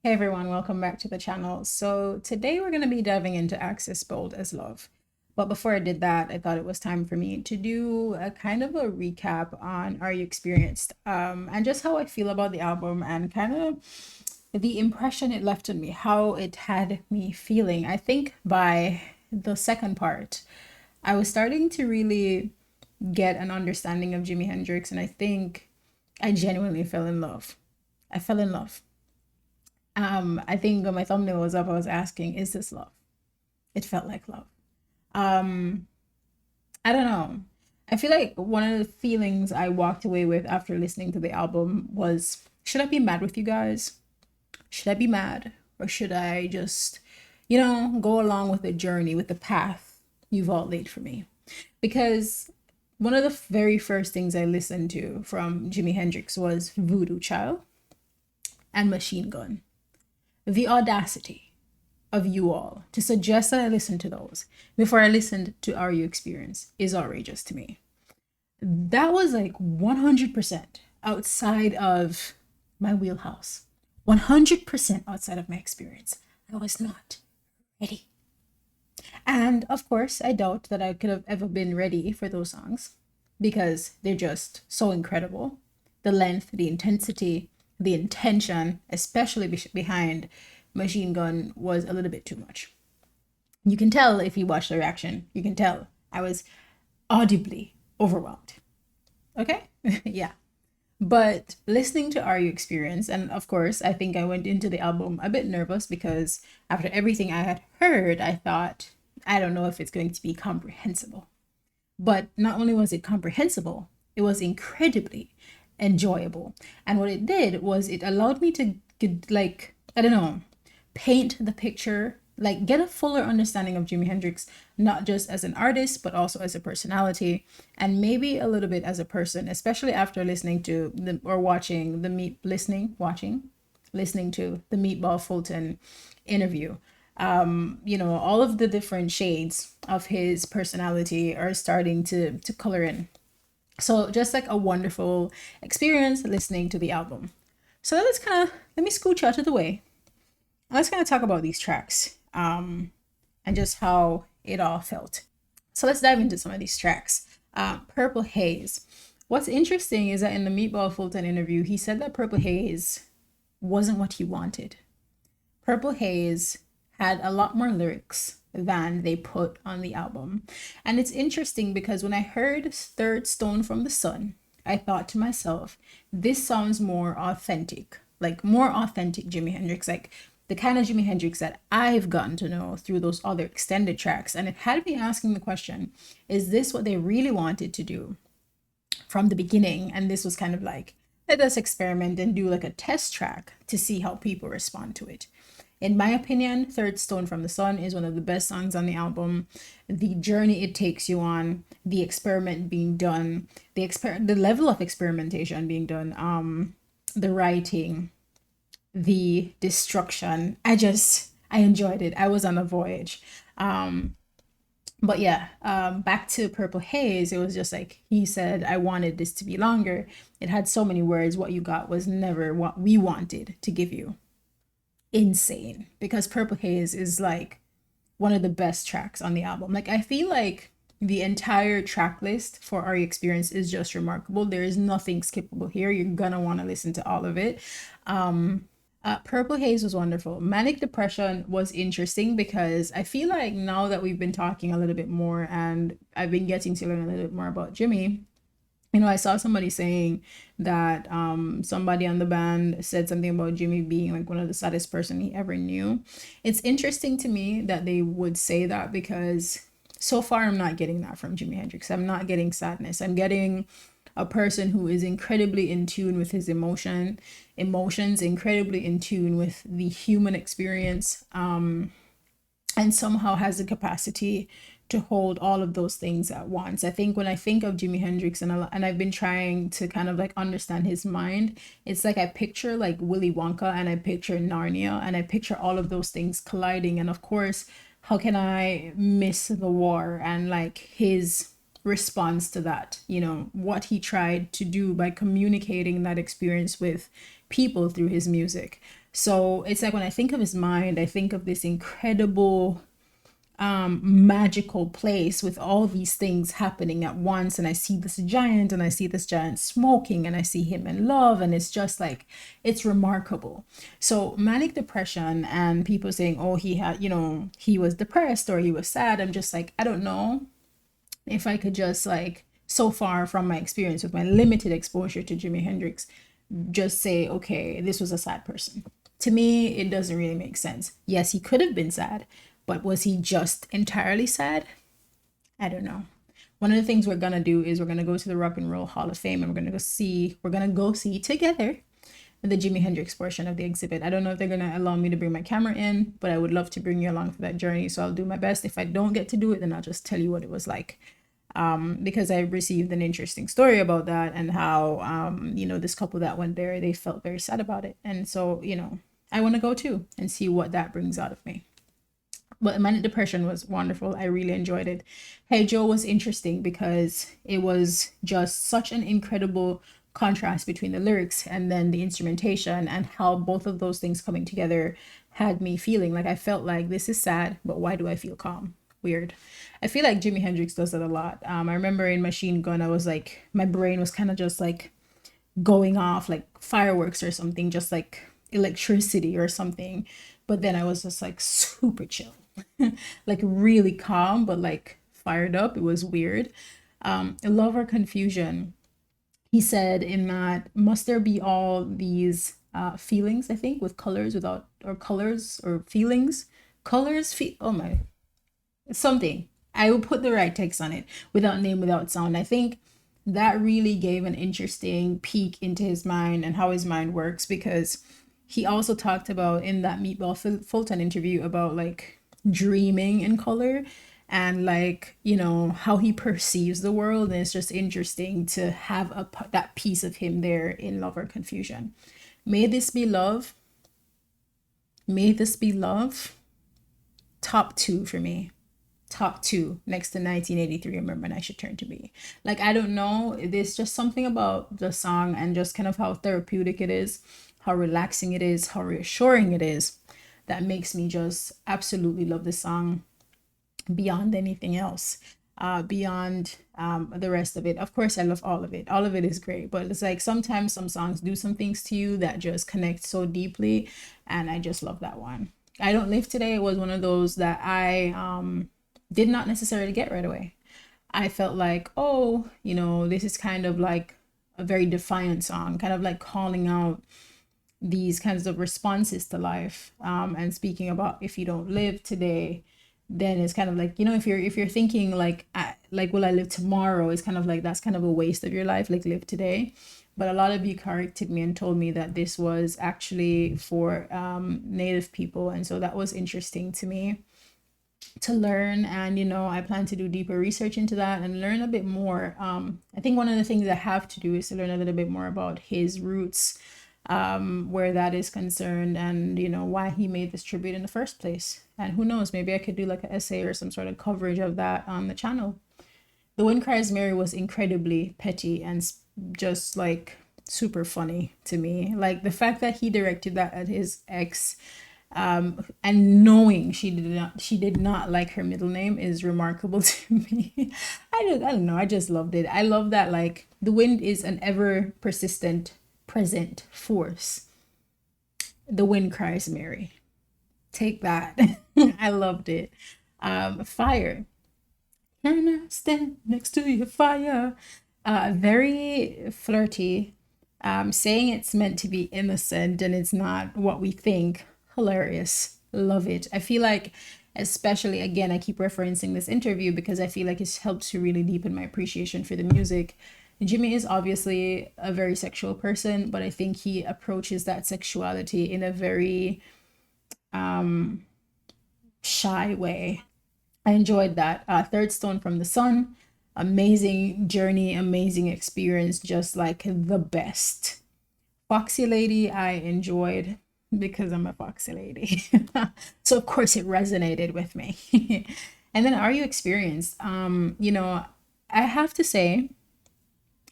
Hey everyone, welcome back to the channel. So today we're going to be diving into Access Bold as Love. But before I did that, I thought it was time for me to do a kind of a recap on Are You Experienced? And just how I feel about the album and kind of the impression it left on me, how it had me feeling. I think by the second part, I was starting to really get an understanding of Jimi Hendrix, and I think I genuinely fell in love. I fell in love. I think when my thumbnail was up, I was asking, is this love? It felt like love. Um, I don't know. I feel like one of the feelings I walked away with after listening to the album was, should I be mad with you guys? Should I be mad? Or should I just, go along with the journey, with the path you've all laid for me? Because one of the very first things I listened to from Jimi Hendrix was Voodoo Child and Machine Gun. The audacity of you all to suggest that I listen to those before I listened to Are You Experience is outrageous to me. That was like 100% outside of my wheelhouse, 100% outside of my experience. I was not ready. And of course, I doubt that I could have ever been ready for those songs because they're just so incredible. The length, the intensity, the intention, especially behind Machine Gun, was a little bit too much. You can tell if you watch the reaction, you can tell I was audibly overwhelmed. Okay? Yeah. But listening to Are You Experience, and of course, I think I went into the album a bit nervous because after everything I had heard, I thought, I don't know if it's going to be comprehensible. But not only was it comprehensible, it was incredibly enjoyable. And what it did was it allowed me to get, like, I don't know, paint the picture, like get a fuller understanding of Jimi Hendrix, not just as an artist, but also as a personality, and maybe a little bit as a person, especially after listening to the or watching the listening to the Meatball Fulton interview. All of the different shades of his personality are starting to color in. So just like a wonderful experience listening to the album. So let me scooch out of the way. Let's kind of talk about these tracks, and just how it all felt. So let's dive into some of these tracks. Purple Haze. What's interesting is that in the Meatball Fulton interview, he said that Purple Haze wasn't what he wanted. Purple Haze had a lot more lyrics than they put on the album. And it's interesting because when I heard Third Stone from the Sun, I thought to myself, this sounds more authentic, like more authentic Jimi Hendrix, like the kind of Jimi Hendrix that I've gotten to know through those other extended tracks. And it had me asking the question, is this what they really wanted to do from the beginning? And this was kind of like, let us experiment and do like a test track to see how people respond to it. In my opinion, Third Stone from the Sun is one of the best songs on the album. The journey it takes you on, the experiment being done, the level of experimentation being done, the writing, the destruction. I enjoyed it. I was on a voyage. But yeah, back to Purple Haze, it was just like he said, I wanted this to be longer. It had so many words. What you got was never what we wanted to give you. Insane, because Purple Haze is like one of the best tracks on the album. Like I feel like the entire track list for Our Experience is just remarkable. There is nothing skippable here. You're gonna want to listen to all of it. Purple Haze was wonderful. Manic Depression was interesting because I feel like now that we've been talking a little bit more and I've been getting to learn a little bit more about Jimmy, I saw somebody saying that somebody on the band said something about Jimmy being like one of the saddest person he ever knew. It's interesting to me that they would say that because so far I'm not getting that from Jimi Hendrix. I'm not getting sadness. I'm getting a person who is incredibly in tune with his emotions, incredibly in tune with the human experience, and somehow has the capacity to hold all of those things at once. I think when I think of Jimi Hendrix and I've been trying to kind of like understand his mind, it's like I picture like Willy Wonka and I picture Narnia and I picture all of those things colliding. And of course, how can I miss the war and like his response to that, what he tried to do by communicating that experience with people through his music. So it's like when I think of his mind, I think of this incredible magical place with all these things happening at once, and I see this giant, and I see this giant smoking, and I see him in love, and it's just like, it's remarkable. So manic depression and people saying, oh, he had, he was depressed or he was sad, I'm just like, I don't know if I could just like, so far from my experience with my limited exposure to Jimi Hendrix, just say, okay, this was a sad person. To me, it doesn't really make sense. Yes, he could have been sad, but was he just entirely sad? I don't know. One of the things we're gonna do is we're gonna go to the Rock and Roll Hall of Fame, and we're gonna go see together the Jimi Hendrix portion of the exhibit. I don't know if they're gonna allow me to bring my camera in, but I would love to bring you along for that journey. So I'll do my best. If I don't get to do it, then I'll just tell you what it was like. Because I received an interesting story about that, and how, this couple that went there, they felt very sad about it. And so, I want to go too and see what that brings out of me. But manic depression was wonderful. I really enjoyed it. Hey Joe was interesting because it was just such an incredible contrast between the lyrics and then the instrumentation, and how both of those things coming together had me feeling like, I felt like this is sad, but why do I feel calm? Weird. I feel like Jimi Hendrix does that a lot. I remember in Machine Gun, I was like, my brain was kind of just like going off like fireworks or something, just like electricity or something. But then I was just like super chill, like really calm, but like fired up. It was weird. Love or Confusion. He said in that, must there be all these feelings, I think, with colors without, or colors or feelings? Oh my, something. I will put the right text on it, without name, without sound. I think that really gave an interesting peek into his mind and how his mind works, because he also talked about in that Meatball Fulton interview about like dreaming in color, and like, how he perceives the world. And it's just interesting to have that piece of him there in Love or Confusion. May This Be Love. May This Be Love. Top two for me. Top two next to 1983, Remember When I Should Turn to Be. Like, I don't know, there's just something about the song and just kind of how therapeutic it is, how relaxing it is, how reassuring it is, that makes me just absolutely love this song beyond anything else. Beyond the rest of it, of course I love all of it. All of it is great, but it's like sometimes some songs do some things to you that just connect so deeply, and I just love that one. I Don't Live Today was one of those that I did not necessarily get right away. I felt like, oh, this is kind of like a very defiant song, kind of like calling out these kinds of responses to life, and speaking about, if you don't live today, then it's kind of like, if you're thinking like, will I live tomorrow, it's kind of like, that's kind of a waste of your life, like live today. But a lot of you corrected me and told me that this was actually for Native people, and so that was interesting to me to learn. And I plan to do deeper research into that and learn a bit more. I think one of the things I have to do is to learn a little bit more about his roots, where that is concerned, and why he made this tribute in the first place. And who knows, maybe I could do like an essay or some sort of coverage of that on the channel. The Wind Cries Mary was incredibly petty and just like super funny to me. Like the fact that he directed that at his ex, and knowing she did not like her middle name, is remarkable to me. I don't know, I just loved it. I love that, like, the wind is an ever persistent present force. The wind cries Mary. Take that. I loved it. Fire. Can I stand next to your fire? Very flirty. Saying it's meant to be innocent and it's not what we think. Hilarious. Love it. I feel like, especially, again, I keep referencing this interview because I feel like it's helped to really deepen my appreciation for the music. Jimmy is obviously a very sexual person, but I think he approaches that sexuality in a very shy way. I enjoyed that. Third Stone from the Sun, amazing journey, amazing experience, just like the best. Foxy Lady, I enjoyed because I'm a foxy lady. So of course it resonated with me. And then Are You Experienced? I have to say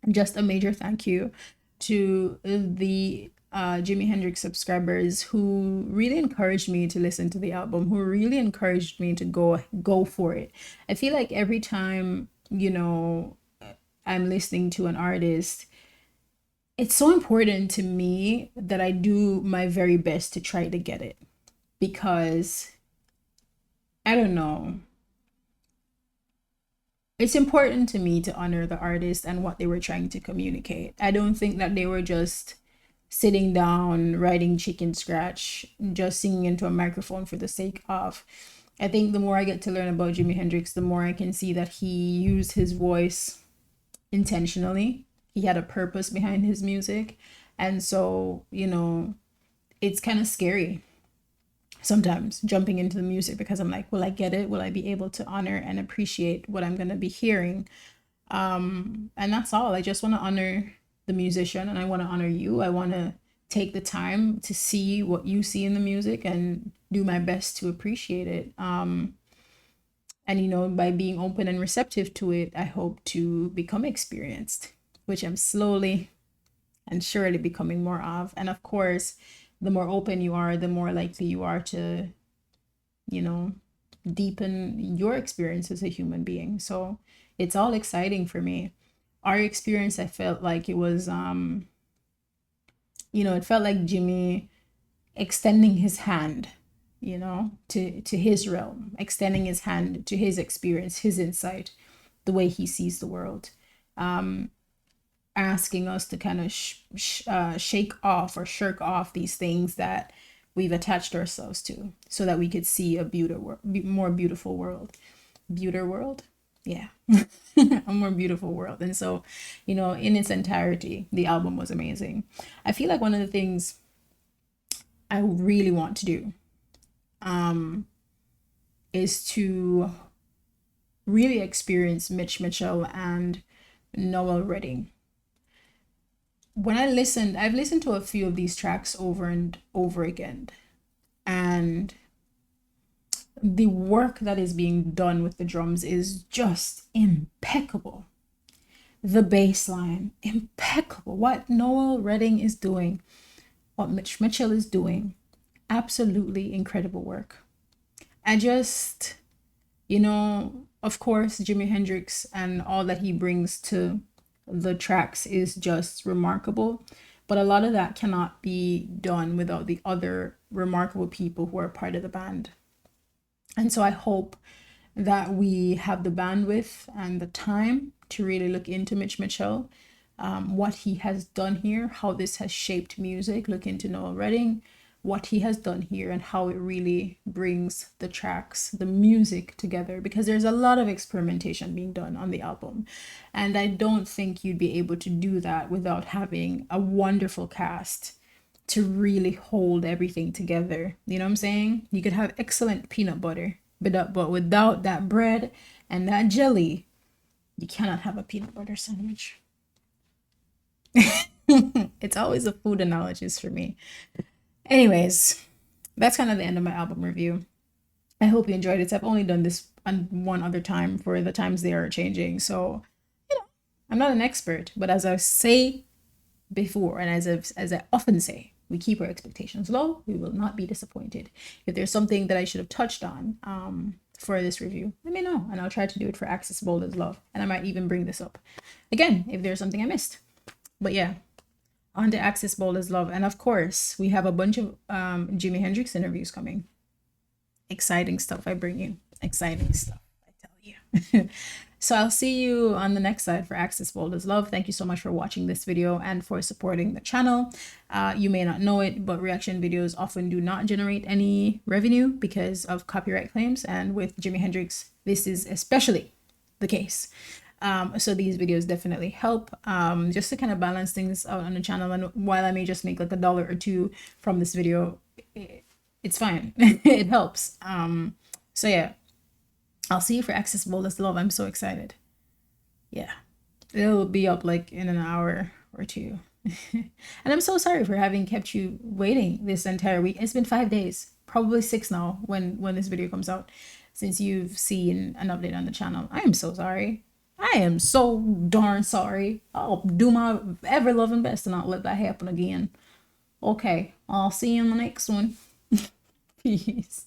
just a major thank you to the Jimi Hendrix subscribers who really encouraged me to listen to the album, who really encouraged me to go for it. I feel like every time, I'm listening to an artist, it's so important to me that I do my very best to try to get it, because I don't know. It's important to me to honor the artist and what they were trying to communicate. I don't think that they were just sitting down, writing chicken scratch, just singing into a microphone for the sake of. I think the more I get to learn about Jimi Hendrix, the more I can see that he used his voice intentionally. He had a purpose behind his music. And so, it's kind of scary sometimes jumping into the music, because I'm like, will I get it? Will I be able to honor and appreciate what I'm going to be hearing? And that's all. I just want to honor the musician, and I want to honor you. I want to take the time to see what you see in the music and do my best to appreciate it. And by being open and receptive to it, I hope to become experienced, which I'm slowly and surely becoming more of. And of course, the more open you are, the more likely you are to, you know, deepen your experience as a human being. So it's all exciting for me. Our experience, I felt like it was, it felt like Jimmy extending his hand, to his realm, extending his hand to his experience, his insight, the way he sees the world. Asking us to kind of shake off or shirk off these things that we've attached ourselves to, so that we could see a more beautiful world. Beautiful world? Yeah. A more beautiful world. And so, in its entirety, the album was amazing. I feel like one of the things I really want to do is to really experience Mitch Mitchell and Noel Redding. When I've listened to a few of these tracks over and over again, and the work that is being done with the drums is just impeccable. The bass line, impeccable. What Noel Redding is doing, what Mitch Mitchell is doing, absolutely incredible work. I just, of course, Jimi Hendrix and all that he brings to the tracks is just remarkable. But a lot of that cannot be done without the other remarkable people who are part of the band. And so I hope that we have the bandwidth and the time to really look into Mitch Mitchell, what he has done here, how this has shaped music, look into Noel Redding, what he has done here, and how it really brings the tracks, the music together, because there's a lot of experimentation being done on the album. And I don't think you'd be able to do that without having a wonderful cast to really hold everything together. You know what I'm saying? You could have excellent peanut butter, but without that bread and that jelly, you cannot have a peanut butter sandwich. It's always a food analogies for me. Anyways, that's kind of the end of my album review. I hope you enjoyed it. I've only done this one other time for the times they are changing. So, I'm not an expert, but as I say before, and as I often say, we keep our expectations low. We will not be disappointed. If there's something that I should have touched on for this review, let me know, and I'll try to do it for Access Bold as Love. And I might even bring this up again if there's something I missed. But yeah, on to Access Bold as Love. And of course, we have a bunch of Jimi Hendrix interviews coming. Exciting stuff I bring you. Exciting stuff, I tell you. So I'll see you on the next side for Access Bold as Love. Thank you so much for watching this video and for supporting the channel. You may not know it, but reaction videos often do not generate any revenue because of copyright claims. And with Jimi Hendrix, this is especially the case. So these videos definitely help just to kind of balance things out on the channel. And while I may just make like $1 or $2 from this video, it's fine. It helps. So yeah, I'll see you for Access Bold as Love. I'm so excited. Yeah, it'll be up like in an hour or two. And I'm so sorry for having kept you waiting this entire week. It's been 5 days, probably 6 now when this video comes out, since you've seen an update on the channel. I am so sorry. I am so darn sorry. I'll do my ever loving best to not let that happen again. Okay, I'll see you in the next one. Peace.